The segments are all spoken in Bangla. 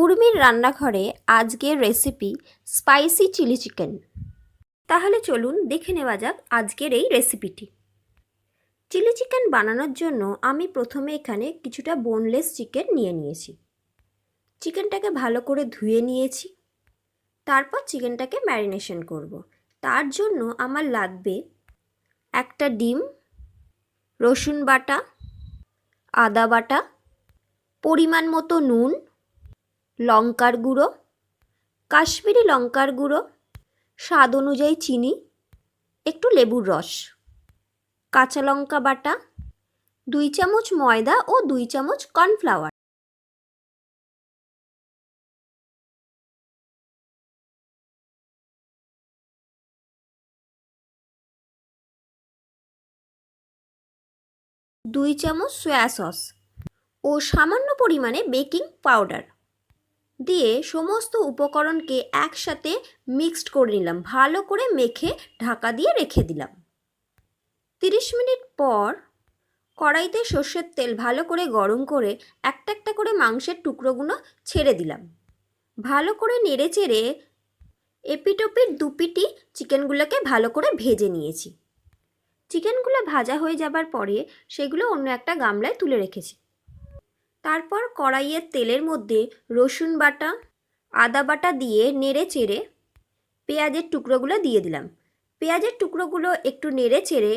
উর্মির রান্নাঘরে আজকের রেসিপি স্পাইসি চিলি চিকেন। তাহলে চলুন দেখে নেওয়া যাক আজকের এই রেসিপিটি। চিলি চিকেন বানানোর জন্য আমি প্রথমে এখানে কিছুটা বোনলেস চিকেন নিয়ে নিয়েছি। চিকেনটাকে ভালো করে ধুয়ে নিয়েছি। তারপর চিকেনটাকে ম্যারিনেশন করব। তার জন্য আমার লাগবে একটা ডিম, রসুন বাটা, আদা বাটা, পরিমাণ মতো নুন, লঙ্কার গুঁড়ো, কাশ্মীরি লঙ্কার গুঁড়ো, স্বাদ অনুযায়ী চিনি, একটু লেবুর রস, কাঁচা লঙ্কা বাটা, 2 চামচ ময়দা ও 2 চামচ কর্নফ্লাওয়ার। দুই চামচ সয়া সস ও সামান্য পরিমাণে বেকিং পাউডার দিয়ে সমস্ত উপকরণকে একসাথে মিক্সড করে নিলাম। ভালো করে মেখে ঢাকা দিয়ে রেখে দিলাম। 30 মিনিট পর কড়াইতে সর্ষের তেল ভালো করে গরম করে একটা একটা করে মাংসের টুকরোগুলো ছেড়ে দিলাম। ভালো করে নেড়ে চেড়ে এপিটোপিট দুপিটি চিকেনগুলোকে ভালো করে ভেজে নিয়েছি। চিকেনগুলো ভাজা হয়ে যাবার পরে সেগুলো অন্য একটা গামলায় তুলে রেখেছি। তারপর কড়াইয়ের তেলের মধ্যে রসুন বাটা, আদা বাটা দিয়ে নেড়ে চেড়ে পেঁয়াজের টুকরোগুলো দিয়ে দিলাম। পেঁয়াজের টুকরোগুলো একটু নেড়ে চেড়ে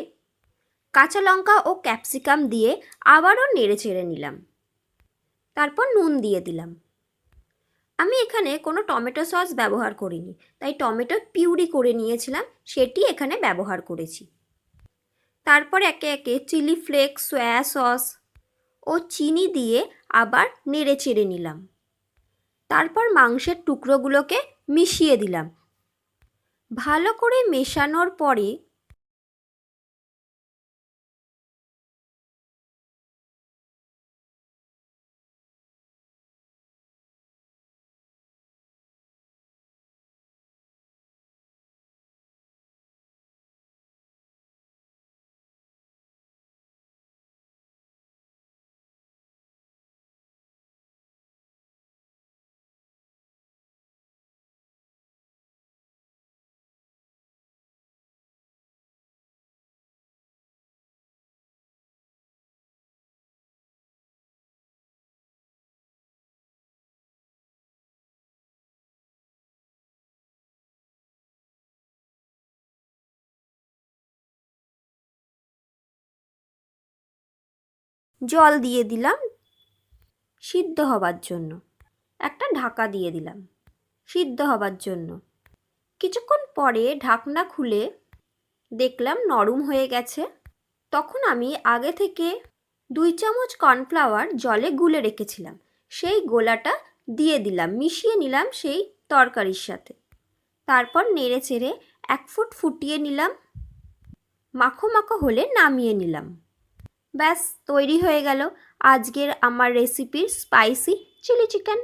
কাঁচা লঙ্কা ও ক্যাপসিকাম দিয়ে আবারও নেড়ে চেড়ে নিলাম। তারপর নুন দিয়ে দিলাম। আমি এখানে কোনো টমেটো সস ব্যবহার করিনি, তাই টমেটো পিউরি করে নিয়েছিলাম, সেটি এখানে ব্যবহার করেছি। তারপর একে একে চিলি ফ্লেক্স, সয়া সস ও চিনি দিয়ে আবার নেড়ে চেড়ে নিলাম। তারপর মাংসের টুকরোগুলোকে মিশিয়ে দিলাম। ভালো করে মেশানোর পরে জল দিয়ে দিলাম সিদ্ধ হবার জন্য। একটা ঢাকা দিয়ে দিলাম সিদ্ধ হবার জন্য। কিছুক্ষণ পরে ঢাকনা খুলে দেখলাম নরম হয়ে গেছে। তখন আমি আগে থেকে 2 চামচ কর্নফ্লাওয়ার জলে গুলে রেখেছিলাম, সেই গোলাটা দিয়ে দিলাম, মিশিয়ে নিলাম সেই তরকারির সাথে। তারপর নেড়ে চেড়ে 1 ফুট ফুটিয়ে নিলাম। মাখো মাখো হলে নামিয়ে নিলাম। ব্যাস তৈরি হয়ে গেল আজকের আমার রেসিপির স্পাইসি চিলি চিকেন।